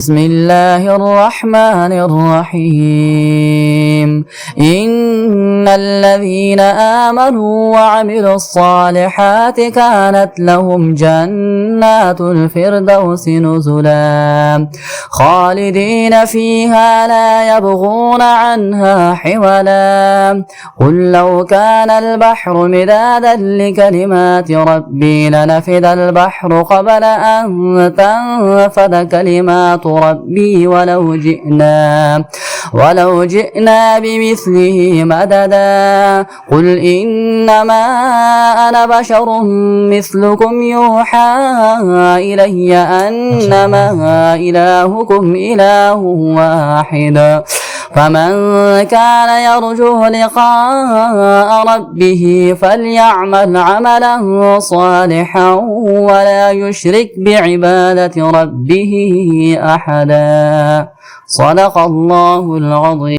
بسم الله الرحمن الرحيم إن الذين آمنوا وعملوا الصالحات كانت لهم جنات الفردوس نزلا خالدين فيها لا يبغون عنها حولا قل لو كان البحر مدادا لكلمات ربي لنفد البحر قبل أن تنفد كلمات ربي ولو جئنا بمثله مددا قل إنما أنا بشر مثلكم يوحى إلي أنما إلهكم إله واحد فمن كان يرجو لقاء ربه فليعمل عملا صالحا ولا يشرك بعبادة ربه أحدا. صدق الله العظيم.